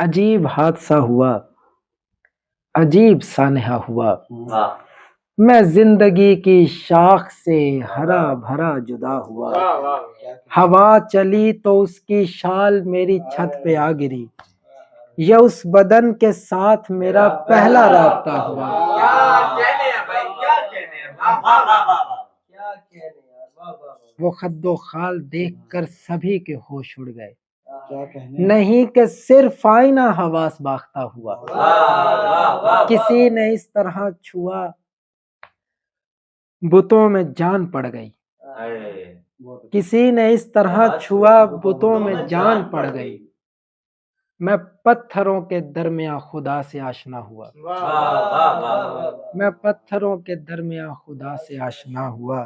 عجیب حادثہ ہوا، عجیب سانحہ ہوا، میں زندگی کی شاخ سے ہرا بھرا جدا ہوا، ہوا چلی تو اس کی شال میری چھت پہ آ گری، یہ اس بدن کے ساتھ میرا پہلا رابطہ ہوا۔ وہ خد و خال دیکھ کر سبھی کے ہوش اڑ گئے، نہیں کہ صرف آئینہ حواس باختہ ہوا، کسی نے اس طرح چھوا بتوں میں جان پڑ گئی، کسی نے اس طرح چھوا بتوں میں جان پڑ گئی، میں پتھروں کے درمیان خدا سے آشنا ہوا، میں پتھروں کے درمیان خدا سے آشنا ہوا۔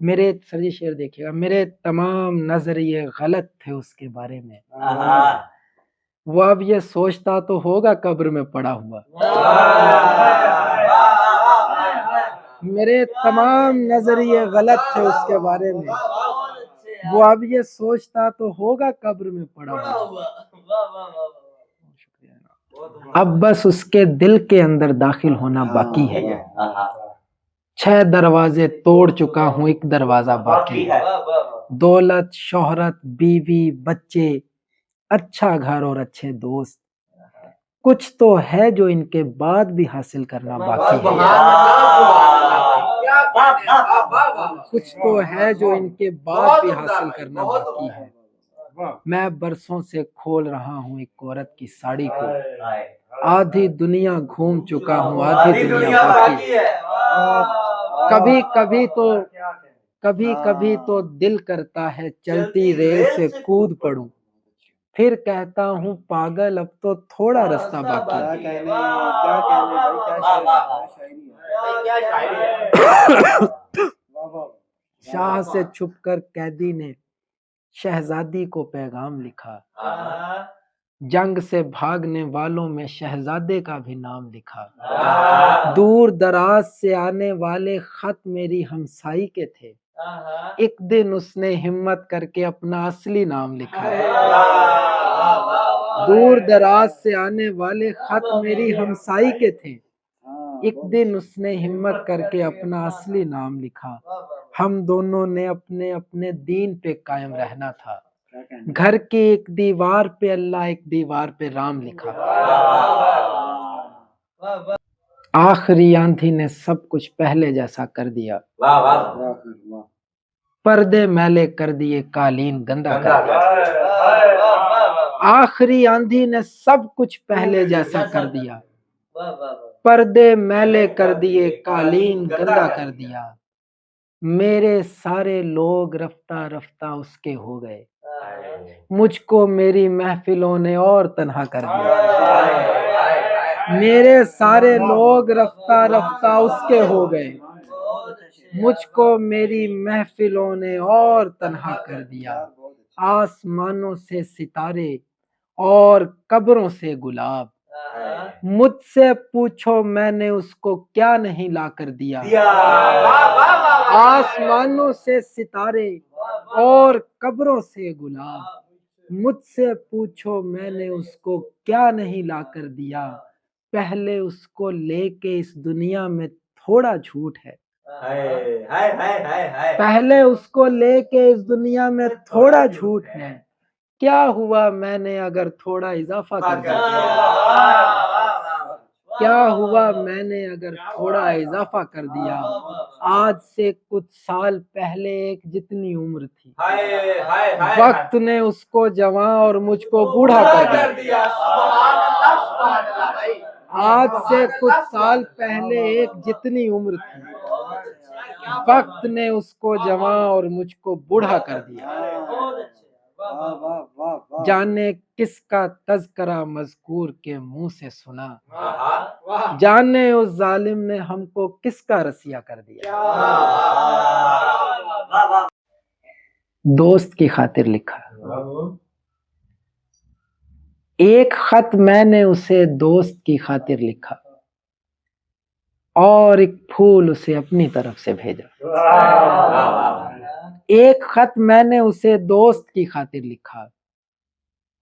میرے سرجی شعر دیکھیے گا، میرے تمام نظریے غلط تھے اس کے بارے میں، وہ اب یہ سوچتا تو ہوگا قبر میں پڑا ہوا، میرے تمام نظریے غلط تھے اس کے بارے میں، وہ اب یہ سوچتا تو ہوگا قبر میں پڑا ہوا، اب بس اس کے دل کے اندر داخل ہونا باقی ہے، 6 دروازے توڑ چکا ہوں، 1 دروازہ باقی ہے، دولت، شہرت، بیوی، بچے، اچھا گھر اور اچھے دوست، کچھ تو ہے جو ان کے بعد بھی حاصل کرنا باقی ہے، کچھ تو ہے جو ان کے بعد بھی حاصل کرنا باقی ہے۔ میں برسوں سے کھول رہا ہوں ایک عورت کی ساڑی کو، آدھی دنیا گھوم چکا ہوں، آدھی دنیا باقی ہے، کبھی کبھی تو دل کرتا ہے چلتی ریل سے کود پڑوں، پھر کہتا ہوں پاگل اب تو تھوڑا رستہ باقی ہے۔ شاہ سے چھپ کر قیدی نے شہزادی کو پیغام لکھا، جنگ سے بھاگنے والوں میں شہزادے کا بھی نام لکھا، دور دراز سے آنے والے خط میری ہمسائی کے تھے، ایک دن اس نے ہمت کر کے اپنا اصلی نام لکھا، دور دراز سے آنے والے خط میری ہمسائی کے تھے، ایک دن اس نے ہمت کر کے اپنا اصلی نام لکھا، ہم دونوں نے اپنے اپنے دین پہ قائم رہنا تھا، گھر کی ایک دیوار پہ اللہ، ایک دیوار پہ رام لکھا، آخری آندھی نے سب کچھ پہلے جیسا کر دیا، پردے میلے کر دیے، قالین گندا کر دیا، آخری آندھی نے سب کچھ پہلے جیسا کر دیا، پردے میلے کر دیے، قالین گندا کر دیا، میرے سارے لوگ رفتہ رفتہ اس کے ہو گئے، مجھ کو میری محفلوں نے اور تنہا کر دیا، میرے سارے لوگ رفتہ رفتہ اس کے ہو گئے، مجھ کو میری محفلوں نے اور تنہا کر دیا، آسمانوں سے ستارے اور قبروں سے گلاب، مجھ سے پوچھو میں نے اس کو کیا نہیں لا کر دیا، آسمانوں سے ستارے اور قبروں سے گلاب، مجھ سے پوچھو میں نے اس کو کیا نہیں لا کر دیا، پہلے اس کو لے کے اس دنیا میں تھوڑا جھوٹ ہے، پہلے اس کو لے کے اس دنیا میں تھوڑا جھوٹ ہے، کیا ہوا میں نے اگر تھوڑا اضافہ کر دیا، کیا ہوا میں نے اگر تھوڑا اضافہ کر دیا، آج سے کچھ سال پہلے ایک جتنی عمر تھی، وقت نے اس کو جوان اور مجھ کو بوڑھا کر دیا، آج سے کچھ سال پہلے ایک جتنی عمر تھی، وقت نے اس کو جوان اور مجھ کو بوڑھا کر دیا، جانے کس کا تذکرہ مذکور کے منہ سے سنا، جانے اس ظالم نے ہم کو کس کا رسیہ کر دیا۔ دوست کی خاطر لکھا، ایک خط میں نے اسے دوست کی خاطر لکھا اور ایک پھول اسے اپنی طرف سے بھیجا، ایک خط میں نے اسے دوست کی خاطر لکھا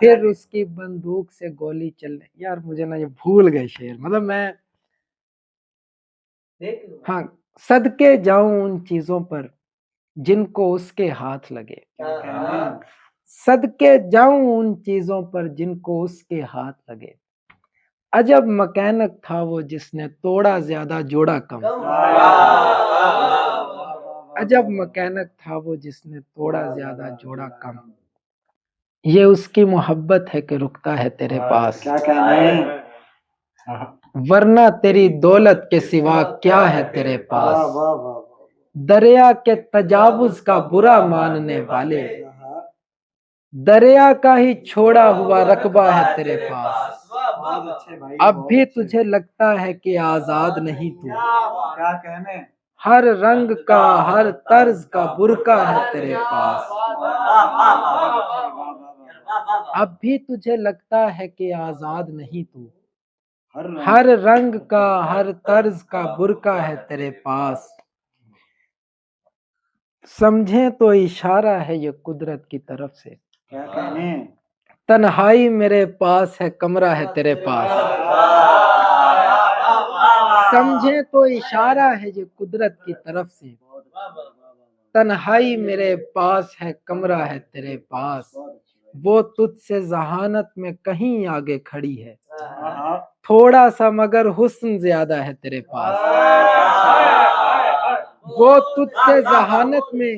پھر اس کی بندوق سے گولی چلنے. یار مجھے نا یہ بھول گئے شعر, مطلب میں ہاں. صدقے جاؤں ان چیزوں پر جن کو اس کے ہاتھ لگے, صدقے جاؤں ان چیزوں پر جن کو اس کے ہاتھ لگے. عجب مکینک تھا وہ جس نے توڑا زیادہ جوڑا کم. عجب مکینک تھا وہ جس نے توڑا زیادہ جوڑا کم. یہ اس کی محبت ہے کہ رکتا ہے تیرے پاس, ورنہ تیری دولت کے سوا کیا ہے تیرے پاس. دریا کے تجاوز کا برا ماننے والے, دریا کا ہی چھوڑا ہوا رقبہ ہے تیرے پاس. اب بھی تجھے لگتا ہے کہ آزاد نہیں تو, ہر رنگ کا ہر طرز کا برقع ہے تیرے پاس. اب بھی تجھے لگتا ہے کہ آزاد نہیں تو, ہر رنگ کا ہر طرز کا برقع ہے تیرے پاس. سمجھیں تو اشارہ ہے یہ قدرت کی طرف سے, تنہائی میرے پاس ہے کمرہ ہے تیرے پاس. سمجھیں تو اشارہ ہے یہ قدرت کی طرف سے, تنہائی میرے پاس ہے کمرہ ہے تیرے پاس. وہ تجھ سے ذہانت میں کہیں آگے کھڑی ہے, تھوڑا سا مگر حسن زیادہ ہے تیرے پاس. وہ تجھ سے ذہانت میں,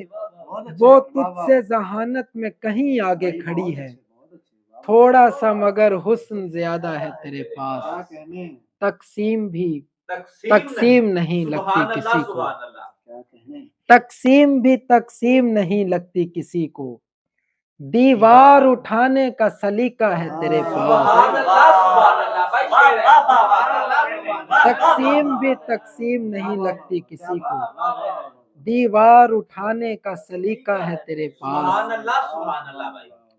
وہ تجھ سے ذہانت میں کہیں آگے کھڑی ہے, تھوڑا سا مگر حسن زیادہ ہے تیرے پاس. تقسیم بھی تقسیم نہیں لگتی کسی کو, تقسیم بھی تقسیم نہیں لگتی کسی کو, دیوار اٹھانے کا سلیقہ ہے تیرے پاس. تقسیم بھی تقسیم نہیں لگتی کسی کو, دیوار اٹھانے کا سلیقہ ہے تیرے پاس.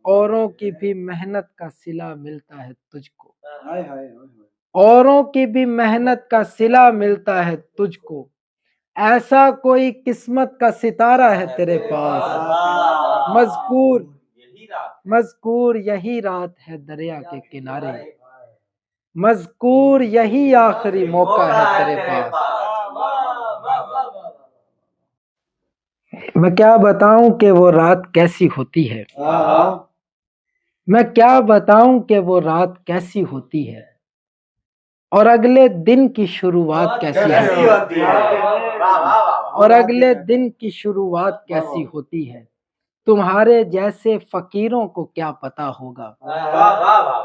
اوروں کی بھی محنت کا صلہ ملتا ہے تجھ کو, اوروں کی بھی محنت کا صلہ ملتا ہے تجھ کو, ایسا کوئی قسمت کا ستارہ ہے تیرے پاس. مذکور یہی رات ہے دریا کے کنارے, مذکور یہی آخری موقع ہے تیرے پاس. میں کیا بتاؤں کہ وہ رات کیسی ہوتی ہے, میں کیا بتاؤں کہ وہ رات کیسی ہوتی ہے, اور اگلے دن کی شروعات کیسی ہوتی ہے, اور اگلے دن کی شروعات کیسی ہوتی ہے. تمہارے جیسے فقیروں کو کیا پتا ہوگا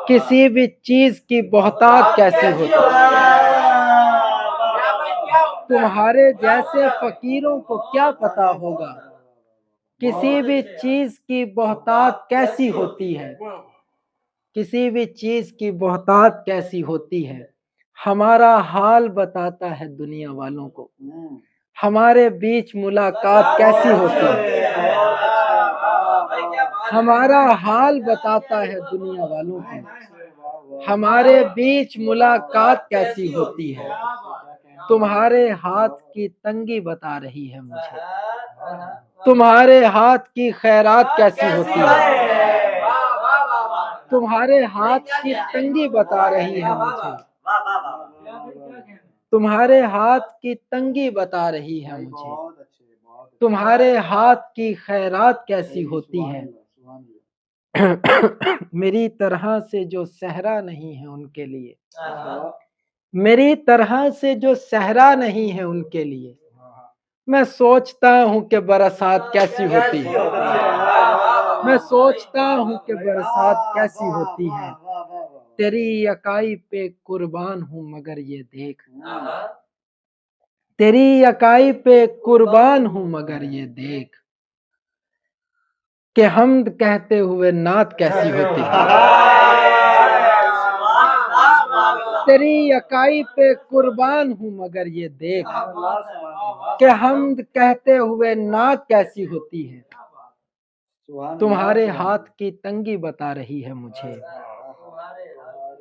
کسی بھی چیز کی بہتات کیسی ہوتی ہے. تمہارے جیسے فقیروں کو کیا پتا ہوگا کسی بھی چیز کی بہتات کیسی ہوتی ہے, کسی بھی چیز کی بہتات کیسی ہوتی ہے. ہمارا حال بتاتا ہے دنیا والوں کو, ہمارے بیچ ملاقات کیسی ہوتی ہے. ہمارا حال بتاتا ہے دنیا والوں کو, ہمارے بیچ ملاقات کیسی ہوتی ہے. تمہارے ہاتھ کی تنگی بتا رہی ہے مجھے, تمہارے ہاتھ کی خیرات کیسی ہوتی ہے. تمہارے ہاتھ کی تنگی بتا رہی ہے مجھے, تمہارے ہاتھ کی تنگی بتا رہی ہے مجھے, تمہارے ہاتھ کی خیرات کیسی ہوتی ہے. میری طرح سے جو صحرا نہیں ہے ان کے لیے, میری طرح سے جو صحرا نہیں ہے ان کے لیے, میں سوچتا ہوں کہ برسات کیسی ہوتی ہے, میں سوچتا ہوں کہ برسات کیسی ہوتی ہے. تیری یکائی پہ قربان ہوں مگر یہ دیکھ, تیری یکائی پہ قربان ہوں مگر یہ دیکھ, کہ حمد کہتے ہوئے نعت کیسی ہوتی ہے. تیری یکائی پہ قربان ہوں مگر یہ دیکھ, کہ حمد کہتے ہوئے نعت کیسی ہوتی ہے. تمہارے ہاتھ کی تنگی بتا رہی ہے مجھے,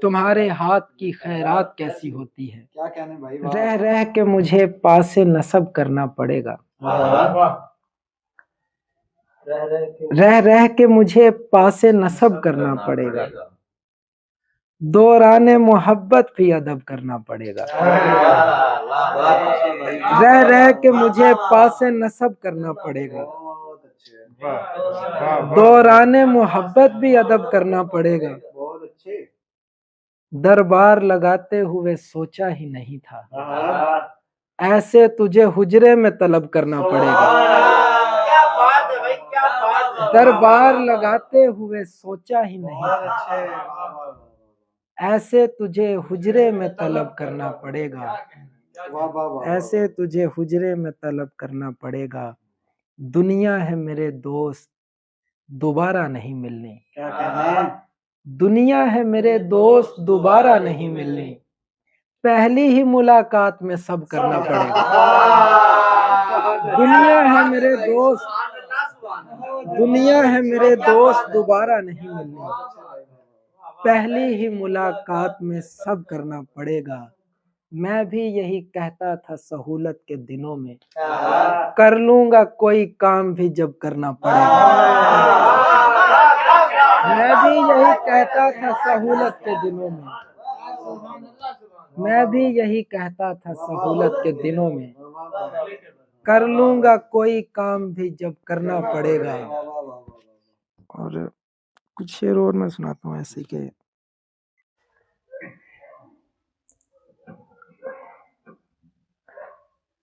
تمہارے ہاتھ کی خیرات کیسی ہوتی ہے. رہ رہ کے مجھے پاس نسب کرنا پڑے گا, رہ رہ کے مجھے پاس نسب کرنا پڑے گا، دوران محبت بھی ادب کرنا پڑے گا، رہ رہ کے مجھے پاس نسب کرنا پڑے گا، دوران محبت بھی ادب کرنا پڑے گا، دربار لگاتے ہوئے سوچا ہی نہیں تھا، ایسے تجھے حجرے میں طلب کرنا پڑے گا، دربار لگاتے ہوئے سوچا ہی نہیں تھا، ایسے تجھے حجرے میں طلب کرنا پڑے گا، ایسے تجھے حجرے میں طلب کرنا پڑے گا، دنیا ہے میرے دوست دوبارہ نہیں ملنی، دنیا ہے میرے دوست دوبارہ نہیں ملنی، پہلی ہی ملاقات میں سب کرنا پڑے گا، دنیا ہے میرے دوست، دنیا ہے میرے دوست دوبارہ نہیں ملنی، پہلی ہی ملاقات میں سب کرنا پڑے گا، میں بھی یہی کہتا تھا سہولت کے دنوں میں، کر لوں گا کوئی کام بھی جب کرنا پڑے گا، میں بھی یہی کہتا تھا سہولت کے دنوں میں، میں بھی یہی کہتا تھا سہولت کے دنوں میں، کر لوں گا کوئی کام بھی جب کرنا پڑے گا۔ اور کچھ شعر اور میں سناتا ہوں ایسے کہ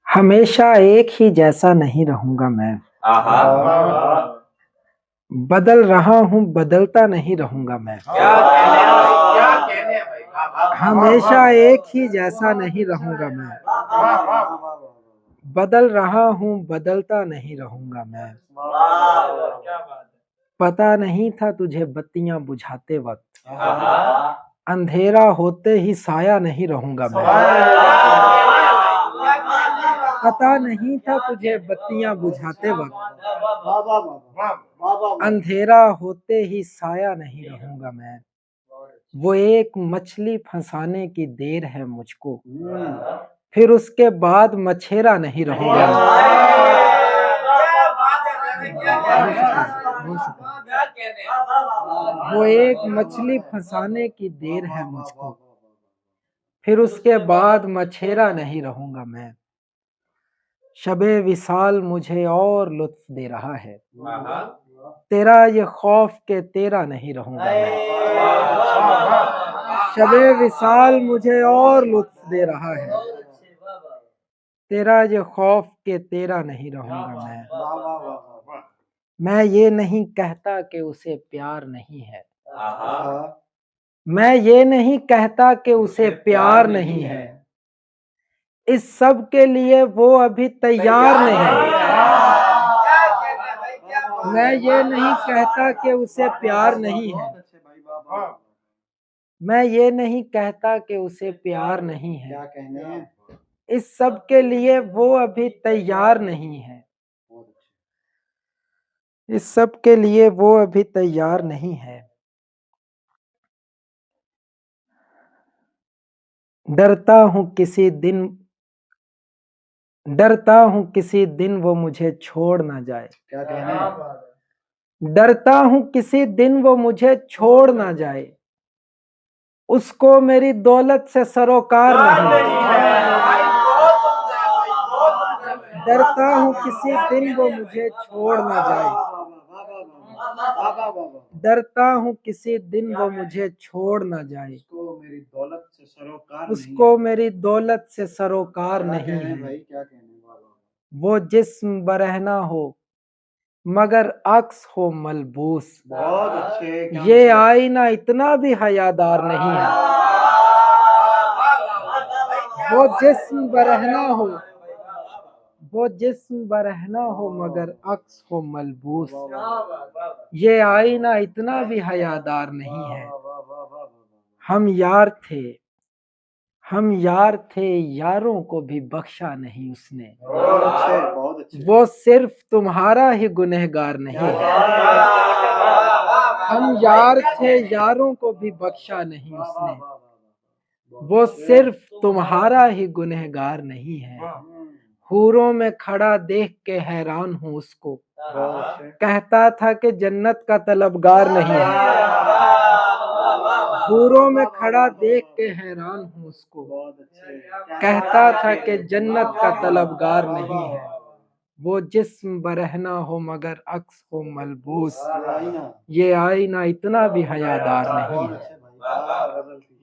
ہمیشہ ایک ہی جیسا نہیں رہوں گا میں، بدل رہا ہوں بدلتا نہیں رہوں گا میں، ہمیشہ ایک ہی جیسا نہیں رہوں گا میں، بدل رہا ہوں بدلتا نہیں رہوں گا میں، پتا نہیں تھا تجھے بتیاں بجھاتے وقت، اندھیرا ہوتے ہی سایہ نہیں رہوں گا میں، پتا نہیں تھا تجھے بتیاں بجھاتے وقت، اندھیرا ہوتے ہی سایہ نہیں رہوں گا میں، وہ ایک مچھلی پھنسانے کی دیر ہے مجھ کو، پھر اس کے بعد مچھیرا نہیں رہوں گا وہ ایک مچھلی پھنسانے کی دیر ہے مجھ کو، پھر اس کے بعد مچھیرا نہیں رہوں گا میں، شب وصال مجھے اور لطف دے رہا ہے، تیرا یہ خوف کہ تیرا نہیں رہوں گا میں، شب وصال مجھے اور لطف دے رہا ہے، تیرا یہ خوف کہ تیرا نہیں رہوں گا میں یہ نہیں کہتا کہ اسے پیار نہیں ہے، میں یہ نہیں کہتا کہ اسے پیار نہیں ہے، اس سب کے لیے وہ ابھی تیار نہیں ہے، میں یہ نہیں کہتا کہ اسے پیار نہیں ہے، میں یہ نہیں کہتا کہ اسے پیار نہیں ہے، اس سب کے لیے وہ ابھی تیار نہیں ہے، اس سب کے لیے وہ ابھی تیار نہیں ہے، ڈرتا ہوں کسی دن وہ مجھے چھوڑ نہ جائے، ڈرتا ہوں کسی دن وہ مجھے چھوڑ نہ جائے، اس کو میری دولت سے سروکار نہیں، ڈرتا ہوں کسی دن وہ مجھے چھوڑ نہ جائے، ڈرتا ہوں کسی دن وہ مجھے چھوڑ نہ جائے، اس کو میری دولت سے سروکار نہیں ہے، وہ جسم برہنہ ہو مگر عکس ہو ملبوس، یہ آئینہ اتنا بھی حیادار نہیں ہے، وہ جسم برہنہ ہو، وہ جسم برہنہ ہو مگر عکس ہو ملبوس، یہ آئینہ اتنا بھی حیادار نہیں ہے، ہم یار تھے یاروں کو بھی بخشا نہیں اس نے، وہ صرف تمہارا ہی گنہگار نہیں ہے، ہم یار تھے یاروں کو بھی بخشا نہیں اس نے، وہ صرف تمہارا ہی گنہگار نہیں ہے، حوروں میں کھڑا دیکھ کے حیران ہوں اس کو، بہت اچھے، کہتا تھا کہ جنت کا طلبگار نہیں ہے۔ حوروں میں کھڑا دیکھ کے حیران ہوں اس کو، بہت اچھے، کہتا تھا کہ جنت کا طلبگار نہیں ہے۔ وہ جسم برہنہ ہو مگر عکس ہو ملبوس، آئینہ، یہ آئینہ اتنا بھی حیادار نہیں بہت ہے۔ اچھے بھائی، کیا غزل تھی۔